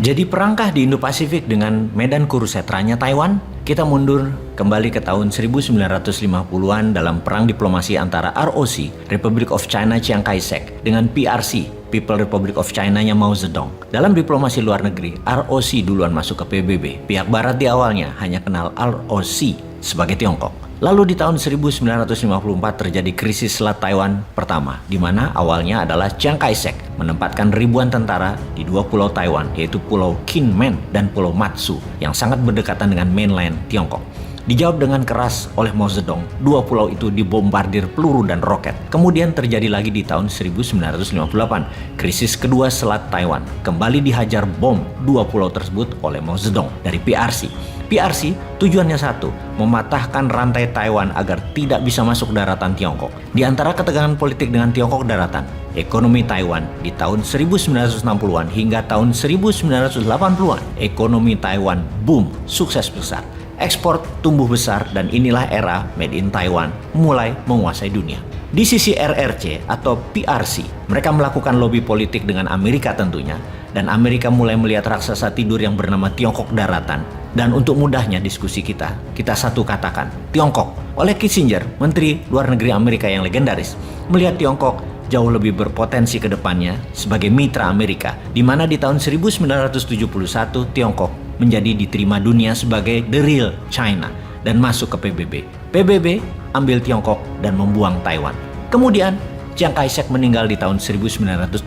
Jadi perangkah di Indo-Pasifik dengan medan kurusetranya Taiwan, kita mundur kembali ke tahun 1950-an dalam perang diplomasi antara ROC, Republic of China Chiang Kai-shek, dengan PRC, People Republic of China-nya Mao Zedong. Dalam diplomasi luar negeri, ROC duluan masuk ke PBB. Pihak Barat di awalnya hanya kenal ROC sebagai Tiongkok. Lalu di tahun 1954 terjadi krisis Selat Taiwan pertama, di mana awalnya adalah Chiang Kai-shek menempatkan ribuan tentara di dua pulau Taiwan, yaitu Pulau Kinmen dan Pulau Matsu, yang sangat berdekatan dengan mainland Tiongkok. Dijawab dengan keras oleh Mao Zedong, dua pulau itu dibombardir peluru dan roket. Kemudian terjadi lagi di tahun 1958, krisis kedua Selat Taiwan. Kembali dihajar bom dua pulau tersebut oleh Mao Zedong dari PRC. PRC tujuannya satu, mematahkan rantai Taiwan agar tidak bisa masuk daratan Tiongkok. Di antara ketegangan politik dengan Tiongkok daratan, ekonomi Taiwan di tahun 1960-an hingga tahun 1980-an, ekonomi Taiwan boom, sukses besar. Ekspor tumbuh besar dan inilah era Made in Taiwan mulai menguasai dunia. Di sisi RRC atau PRC, mereka melakukan lobby politik dengan Amerika tentunya, dan Amerika mulai melihat raksasa tidur yang bernama Tiongkok daratan. Dan untuk mudahnya diskusi kita satu katakan, Tiongkok. Oleh Kissinger, Menteri Luar Negeri Amerika yang legendaris, melihat Tiongkok jauh lebih berpotensi ke depannya sebagai mitra Amerika, di mana di tahun 1971 Tiongkok menjadi diterima dunia sebagai the real China dan masuk ke PBB. PBB ambil Tiongkok dan membuang Taiwan. Kemudian Chiang Kai-shek meninggal di tahun 1975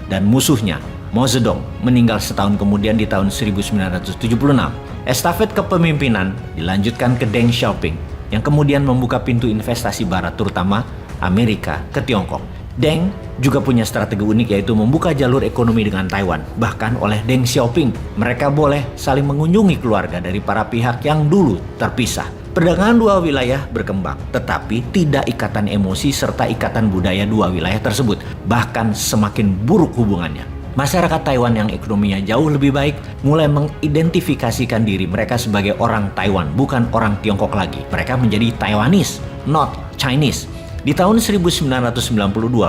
dan musuhnya Mao Zedong meninggal setahun kemudian di tahun 1976. Estafet kepemimpinan dilanjutkan ke Deng Xiaoping yang kemudian membuka pintu investasi barat terutama Amerika ke Tiongkok. Deng juga punya strategi unik, yaitu membuka jalur ekonomi dengan Taiwan. Bahkan oleh Deng Xiaoping, mereka boleh saling mengunjungi keluarga dari para pihak yang dulu terpisah. Perdagangan dua wilayah berkembang, tetapi tidak ikatan emosi serta ikatan budaya dua wilayah tersebut. Bahkan semakin buruk hubungannya. Masyarakat Taiwan yang ekonominya jauh lebih baik mulai mengidentifikasikan diri mereka sebagai orang Taiwan, bukan orang Tiongkok lagi. Mereka menjadi Taiwanese, not Chinese. Di tahun 1992,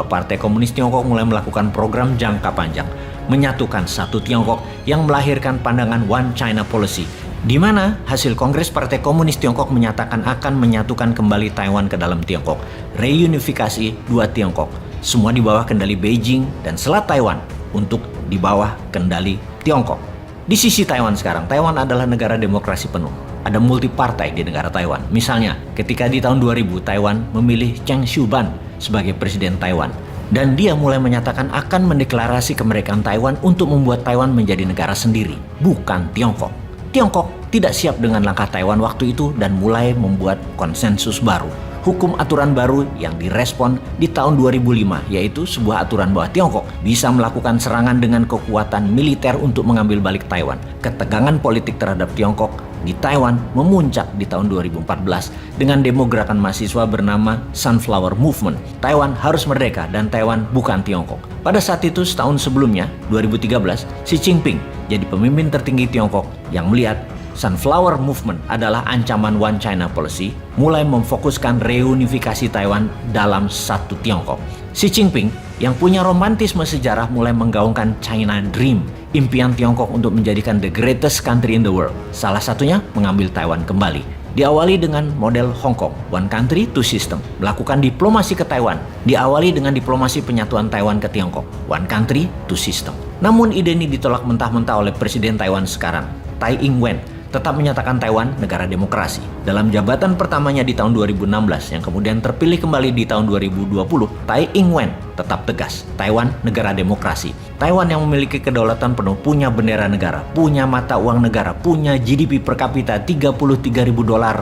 Partai Komunis Tiongkok mulai melakukan program jangka panjang, menyatukan satu Tiongkok yang melahirkan pandangan One China Policy, di mana hasil Kongres Partai Komunis Tiongkok menyatakan akan menyatukan kembali Taiwan ke dalam Tiongkok, reunifikasi dua Tiongkok, semua di bawah kendali Beijing dan Selat Taiwan untuk di bawah kendali Tiongkok. Di sisi Taiwan sekarang, Taiwan adalah negara demokrasi penuh. Ada multipartai di negara Taiwan. Misalnya, ketika di tahun 2000 Taiwan memilih Cheng Shu-ban sebagai presiden Taiwan. Dan dia mulai menyatakan akan mendeklarasi kemerdekaan Taiwan untuk membuat Taiwan menjadi negara sendiri, bukan Tiongkok. Tiongkok tidak siap dengan langkah Taiwan waktu itu dan mulai membuat konsensus baru. Hukum aturan baru yang direspon di tahun 2005, yaitu sebuah aturan bahwa Tiongkok bisa melakukan serangan dengan kekuatan militer untuk mengambil balik Taiwan. Ketegangan politik terhadap Tiongkok di Taiwan memuncak di tahun 2014 dengan demo gerakan mahasiswa bernama Sunflower Movement. Taiwan harus merdeka dan Taiwan bukan Tiongkok. Pada saat itu, setahun sebelumnya, 2013, Xi Jinping jadi pemimpin tertinggi Tiongkok yang melihat Sunflower Movement adalah ancaman One China Policy, mulai memfokuskan reunifikasi Taiwan dalam satu Tiongkok. Xi Jinping yang punya romantisme sejarah mulai menggaungkan China Dream, impian Tiongkok untuk menjadikan the greatest country in the world. Salah satunya mengambil Taiwan kembali. Diawali dengan model Hong Kong, One Country, Two System. Melakukan diplomasi ke Taiwan, diawali dengan diplomasi penyatuan Taiwan ke Tiongkok, One Country, Two System. Namun ide ini ditolak mentah-mentah oleh Presiden Taiwan sekarang, Tsai Ing-wen, tetap menyatakan Taiwan negara demokrasi. Dalam jabatan pertamanya di tahun 2016 yang kemudian terpilih kembali di tahun 2020, Tsai Ing-wen tetap tegas, Taiwan negara demokrasi. Taiwan yang memiliki kedaulatan penuh, punya bendera negara, punya mata uang negara, punya GDP per kapita $33.000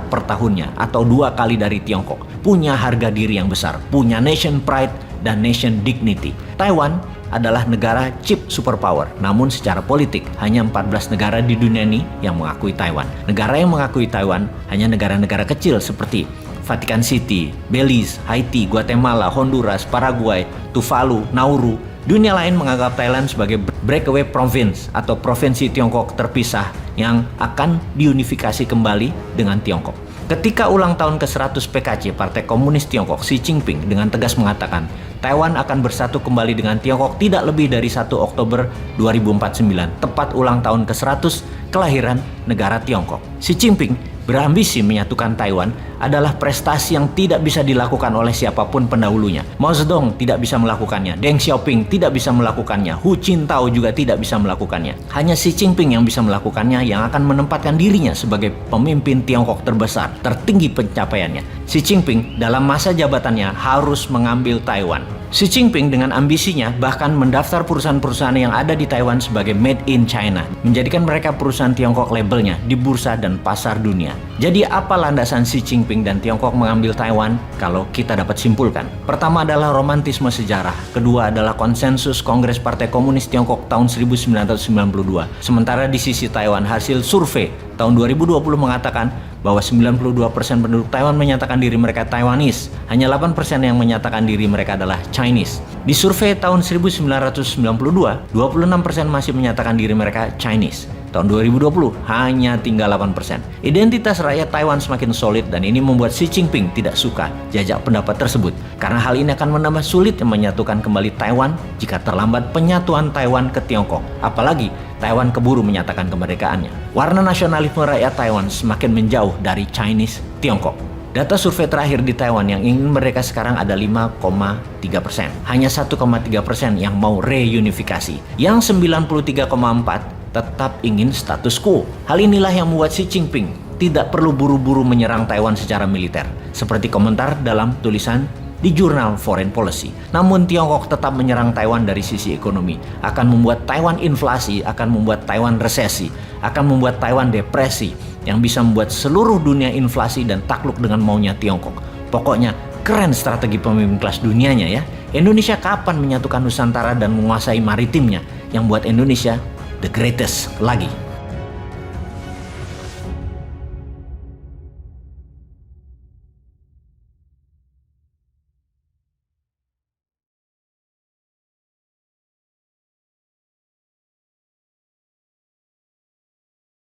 per tahunnya atau 2 kali dari Tiongkok, punya harga diri yang besar, punya nation pride dan nation dignity. Taiwan adalah negara cheap superpower, namun secara politik hanya 14 negara di dunia ini yang mengakui Taiwan. Negara yang mengakui Taiwan hanya negara-negara kecil seperti Vatican City, Belize, Haiti, Guatemala, Honduras, Paraguay, Tuvalu, Nauru. Dunia lain menganggap Thailand sebagai breakaway province atau provinsi Tiongkok terpisah yang akan diunifikasi kembali dengan Tiongkok. Ketika ulang tahun ke-100 PKC Partai Komunis Tiongkok, Xi Jinping dengan tegas mengatakan Taiwan akan bersatu kembali dengan Tiongkok tidak lebih dari 1 Oktober 2049, tepat ulang tahun ke-100 kelahiran negara Tiongkok. Xi Jinping berambisi menyatukan Taiwan adalah prestasi yang tidak bisa dilakukan oleh siapapun pendahulunya. Mao Zedong tidak bisa melakukannya, Deng Xiaoping tidak bisa melakukannya, Hu Jintao juga tidak bisa melakukannya. Hanya Xi Jinping yang bisa melakukannya, yang akan menempatkan dirinya sebagai pemimpin Tiongkok terbesar, tertinggi pencapaiannya. Xi Jinping dalam masa jabatannya harus mengambil Taiwan. Xi Jinping dengan ambisinya bahkan mendaftar perusahaan-perusahaan yang ada di Taiwan sebagai made in China, menjadikan mereka perusahaan Tiongkok labelnya di bursa dan pasar dunia. Jadi apa landasan Xi Jinping dan Tiongkok mengambil Taiwan? Kalau kita dapat simpulkan, pertama adalah romantisme sejarah, kedua adalah konsensus Kongres Partai Komunis Tiongkok tahun 1992. Sementara di sisi Taiwan, hasil survei tahun 2020 mengatakan bahwa 92% penduduk Taiwan menyatakan diri mereka Taiwanese, hanya 8% yang menyatakan diri mereka adalah Chinese. Di survei tahun 1992, 26% masih menyatakan diri mereka Chinese. Tahun 2020 hanya tinggal 8%. Identitas rakyat Taiwan semakin solid dan ini membuat Xi Jinping tidak suka jajak pendapat tersebut. Karena hal ini akan menambah sulit menyatukan kembali Taiwan jika terlambat penyatuan Taiwan ke Tiongkok. Apalagi Taiwan keburu menyatakan kemerdekaannya. Warna nasionalisme rakyat Taiwan semakin menjauh dari Chinese Tiongkok. Data survei terakhir di Taiwan yang ingin merdeka sekarang ada 5,3%. Hanya 1,3% yang mau reunifikasi. Yang 93,4% tetap ingin status quo. Hal inilah yang membuat Xi Jinping tidak perlu buru-buru menyerang Taiwan secara militer, seperti komentar dalam tulisan di jurnal Foreign Policy. Namun Tiongkok tetap menyerang Taiwan dari sisi ekonomi, akan membuat Taiwan inflasi, akan membuat Taiwan resesi, akan membuat Taiwan depresi, yang bisa membuat seluruh dunia inflasi dan takluk dengan maunya Tiongkok. Pokoknya keren strategi pemimpin kelas dunianya ya. Indonesia kapan menyatukan Nusantara dan menguasai maritimnya yang buat Indonesia the greatest lagi?